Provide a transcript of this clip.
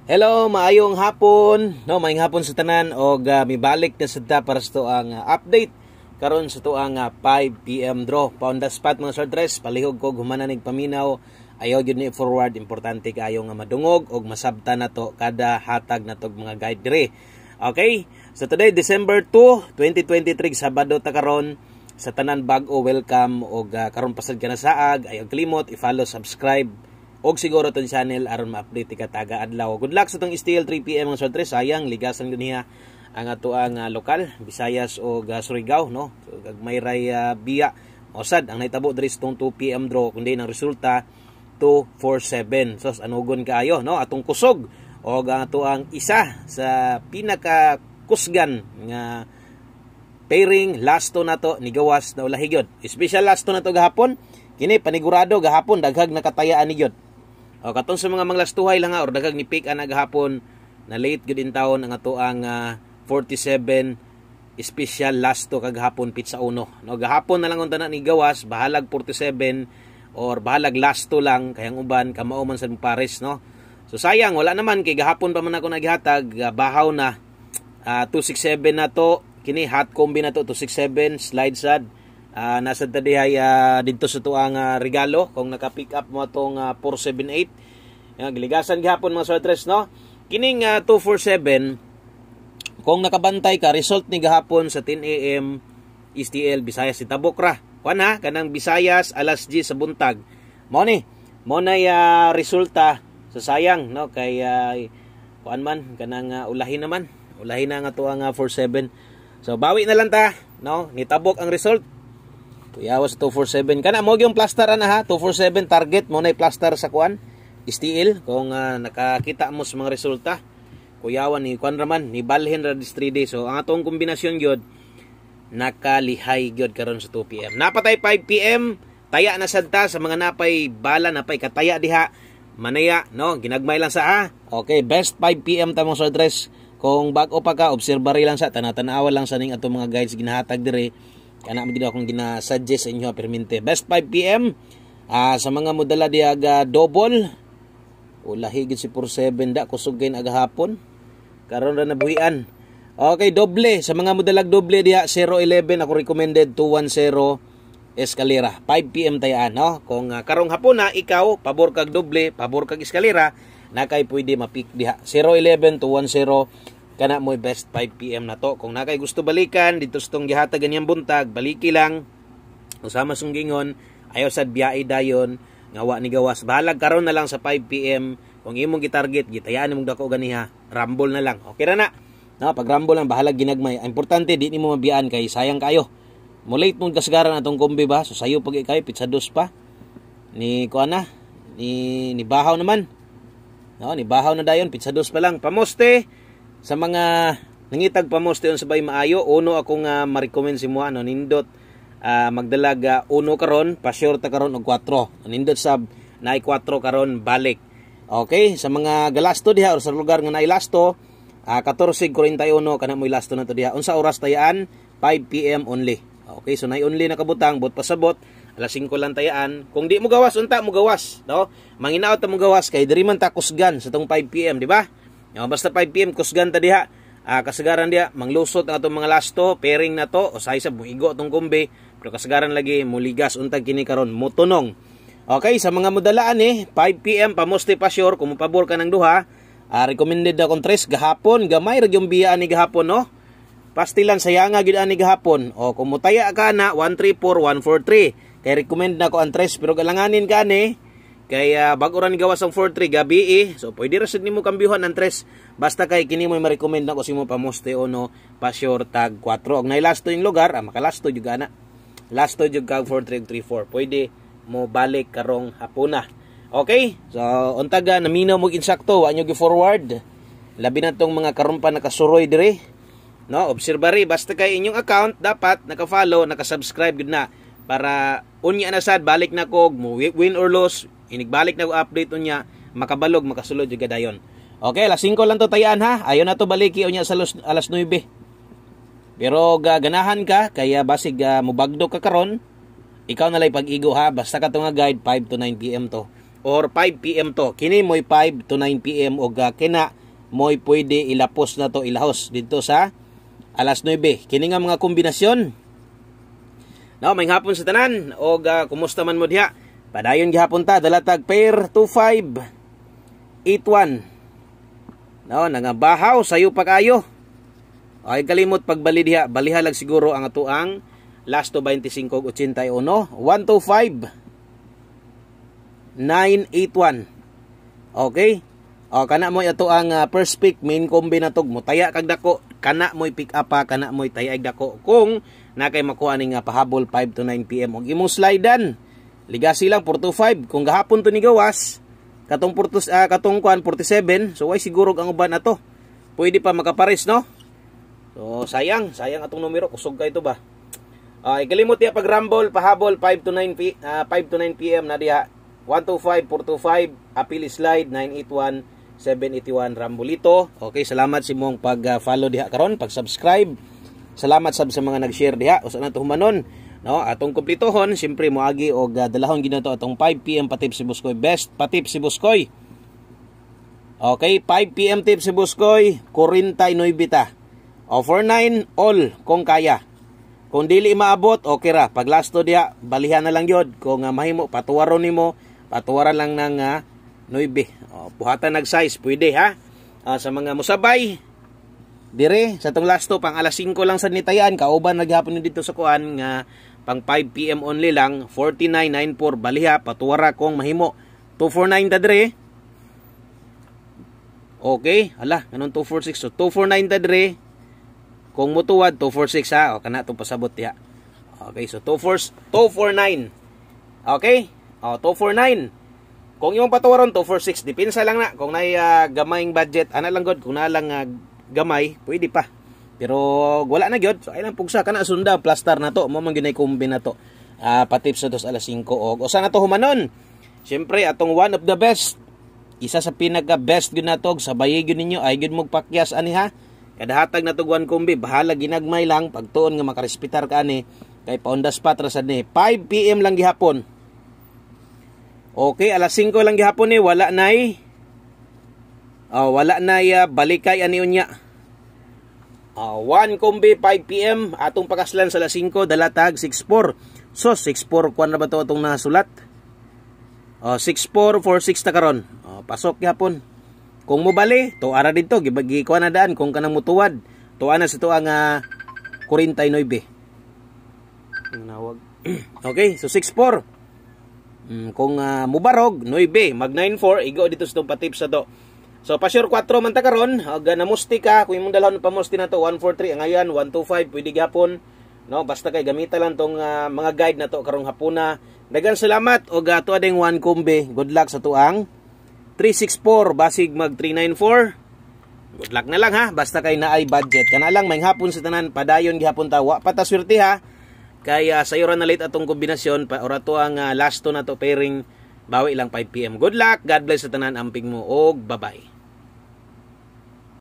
Hello, maayong hapon. No, maayong hapon sa tanan og mibalik na sadta para sa tuang update karon sa tuang 5 PM draw. Pound the spot mga sortres, palihog ko humananig paminaw. Ayaw gyud ni forward, importante kaayo nga madungog og masabtan nato kada hatag natog mga guide dire. Okay? So today December 2, 2023 Sabado ta karon. Sa tanan bag-o welcome og karon pasad ka na saag, ayaw kalimot i-follow, subscribe og siguro tong channel aron ma-update ka taga adlaw. Good luck sa tong STL 3 PM mga sortres. Sayang ligasan guniha ang ato ang lokal Visayas o Surigao, no. So gagmay ray biya osad ang naitabo diri sa tong 2 PM draw kundi ang resulta 247. So anugon kaayo, no, atong kusog og ato ang isa sa pinaka kusgan nga pairing lasto nato ni gawas na ulahi gyud. Special lasto nato gahapon kini panigurado gahapon daghag nakatayaan ni gyud. O katong sa mga manglastuhay lang or daghag ni pick ana gahapon na late gyud in taon ang ato ang 47 special lasto kagahapon pizza uno. No gahapon na lang unta na ni gawas bahalag 47 or bahalag lasto lang kayang uban kamao man sa pares, no. So sayang wala naman kay gahapon pa man ako naghatag bahaw na 267 na to kini hot combi na to 267 slide sad. Nasa tadihay dito sa tuang regalo kung naka-pick up mo itong 478 giligasan gihapon mga sortres, no. Kining 247 kung nakabantay ka result ni gahapon sa 10 AM STL Visayas Itabok ra kuan ha kanang Visayas alas 10 sa buntag mo na resulta sa sayang, no, kay kuan man kanang ulahin na nga tuang 47. So bawi na lang ta, no, nitabok ang result. Tuyawas 247 kana mo yung plaster ana ha 247 target mo na plaster sa kuan STL kung nakakita mo sa mga resulta kuyawan ni kuan raman ni balhin ra this 3 days. So ang atong kombinasyon gyud nakalihay gyud karon sa 2 PM napatay 5 PM taya na sadta sa mga napay bala napay kataya diha manaya, no, ginagmay lang sa okay best 5 PM ta mong address kung bag-o pa ka obserbary lang sa tanatanawa lang sa ning atong mga guides ginahatag dire kana mo gid akong gina-suggest sa inyo permente best 5 PM sa mga modala diaga double ulahi gid si 47 da kusog kay agahapon karon ra nabuhian. Okay, doble sa mga modalag doble diha 011 ako recommended 210 eskalera 5 PM tayaan, no. Kung karong hapon na ikaw pabor kag doble pabor kag eskalera nakay pwede mapik diha 011 210 kana mo best 5 PM na to. Kung nakay gusto balikan dito sa tong gihatag ganyang buntag baliki lang usama sunggingon ayaw sad biyae dayon ngawa ni gawas bahalag karon na lang sa 5 PM kung imong gitarget gitayaan imong dako ganiha rumble na lang okay ra na, no, pag rumble lang bahalag ginagmay importante di nimo mabiyaan kay sayang kayo mo late mong kasgaran atong kombi ba so sayo pag ikay pizza dos pa ni kuana ni bahaw naman, no, ni bahaw na dayon pizza dos pa lang pamoste sa mga nangitag pamoste on sabay maayo uno akong ma-recommend si mo nindot magdalaga uno karon pa sure ta karon og 4 nindot sab naay 4 karon balik. Okay, sa mga galasto diha or sa lugar nga naay lasto 14:41 kana mo lasto na to diha unsa oras tayaan 5 PM only. Okay, so naay only nakabutang bot pasabot alas 5 lang tayaan kung di mo gawas unta mo gawas, no, manginaot ta mo gawas kay diri man ta kusgan sa tong 5 PM di ba. Basta 5 PM kusgan ta diha kasagaran diha manglusot ang atong mga lasto pairing na to o sa isa muigo tong kumbi pero kasagaran lagi muligas untag kini karon mutunong. Okay, sa mga modalaan 5 PM pamoste pa sure kung pabor ka ng duha recommended akong 3 gahapon gamay ra gyung biya ni gahapon, no, pastilan sayanga gyud ani gahapon o kung mutaya ka na 134 143 kay recommend na ko ang 3 pero galanganin ka ni kay bago ra ni gawas ang 43 gabi so pwede ra sad nimo kambyuhan ang 3 basta kay kini mo ma-recommend na ko simo pamoste o no pa sure tag 4 og nay lasto yung lugar makalasto jud ana lasto jud kag 4334 pwede mo balik karong hapuna. Okay, so untaga naminaw mo insakto wa nyo gi forward labi na tong mga karon pa nakasuroy dire, no, obserbary basta kay inyong account dapat naka-follow naka-subscribe gud na para unya na sad balik na ko mo win or lose inigbalik na ko update unya makabalog makasulod jud dayon. Okay, alas 5 lang to tayaan ha ayon na to baliki unya sa alas 9 pero ganahan ka kaya basig mubagdo ka karon ikaw na lay pag-igo ha basta ka to nga guide 5 to 9 PM to or 5 PM to. Kini mo'y 5 to 9 PM o kina mo'y pwede ilapos na to ilahos dito sa alas 9. Kini nga mga kombinasyon. Now, may hapon sa tanan o kumusta man mo diha? Padayon gihapon ta dalatag pair 25 81. No, nangabahaw sayo pa kayo. Ay kalimot pagbali diha, balihalag siguro ang atuang last to 25.81 125 981. Okay? O kana mo ato ang first pick main combi na tog mo taya kag dako, kana mo'y pick up pa, kana mo'y taya kag dako kung nakay makuha ning pahabol 5 to 9 PM og imong slidean. Ligasi lang 4 to 5 kung gahapon to ni gawas katong kuan 47, so way siguro ang uban ato. Pwede pa makapares, no? So sayang atong numero, kusog kay ito ba. Ikalimot diha pag rumble pahabol 5 to 9 PM na diha 125 425 appeal slide 981 781 Rambolito. Okay, salamat si mong pag-follow diha karon, pag-subscribe. Salamat sa mga nag-share diha usa na to humanon. No, atong kumplitohon siyempre moagi og dalahon ginato atong 5 PM patip si Buskoy, best patip si Buskoy. Okay, 5 PM tip si Buskoy, 49 ta. O 49 all kung kaya. Kung dili maabot, okay ra. Pag lasto diha, balihan na lang yod. Kung mahimo, patuwaron nimo, patuwaran lang ng 9. Buhatan nag-size, pwede ha. Sa mga musabay, dire, sa tong lasto, pang alas 5 lang sa nitayaan, kauban naghapon dito sa kuan, nga pang 5 PM only lang, 49.94, baliha, patuwara kung mahimo. 249 ta dire. Okay, hala, ganun 246. So, 249 ta dire. Kung mutuwad 246 ha, o kana to pasabot ya. Okay, so 249. Okay? 249. Kung yung patuwaron 246, dipinsa lang na kung nay gamayng budget, ana lang god kung na lang gamay, pwede pa. Pero wala na gyud. So ay lang pugsa kana sunda plaster na to, mo man ginay kombi na to. Patips sa dos alas 5 og usa na to humanon. Syempre atong one of the best, isa sa pinaka best gyud natog sa bayig ninyo ay gyud mo pakyas ani ha. Kada hatag na tuguan kombi, bahala ginagmay lang pagtuon nga makarespitar ka ani kay paundas patra sad ni 5 PM lang gihapon. Okay, alas 5 lang gihapon ni wala nay balikay ani unya. 1 kombi 5 PM atong pakaslan sa alas 5 dalatag 64. So 64 kuan na ba to atong nasulat? 6446 ta karon. Pasok gihapon. Kung mo bali, tuara dito, gikuha na daan. Kung kanang mutuwad, tuwa na sa tuwa nga 49. Okay, so 6-4. Kung mubarog, 9. Mag 9-4, igo dito sa itong patip sa to. So, pasure 4 man ta karon. Namusti ka, kung imong dalawon pamusti na to, 143. Ang ayan, 125, pwede gapon. No, basta kay gamita lang tong mga guide na to karong hapuna. Dagan salamat o gato ading 1 kombe. Good luck sa tuang 364 basig mag 394. Good luck na lang ha, basta kay naay budget. Kana lang may hapon sa tanan, padayon gihapon ta. Wa pa ta swerte ha. Kaya sayo ra na late atong kombinasyon pa ora to ang last to na to pairing bawi lang 5 PM. Good luck, God bless sa tanan, amping mo og bye-bye.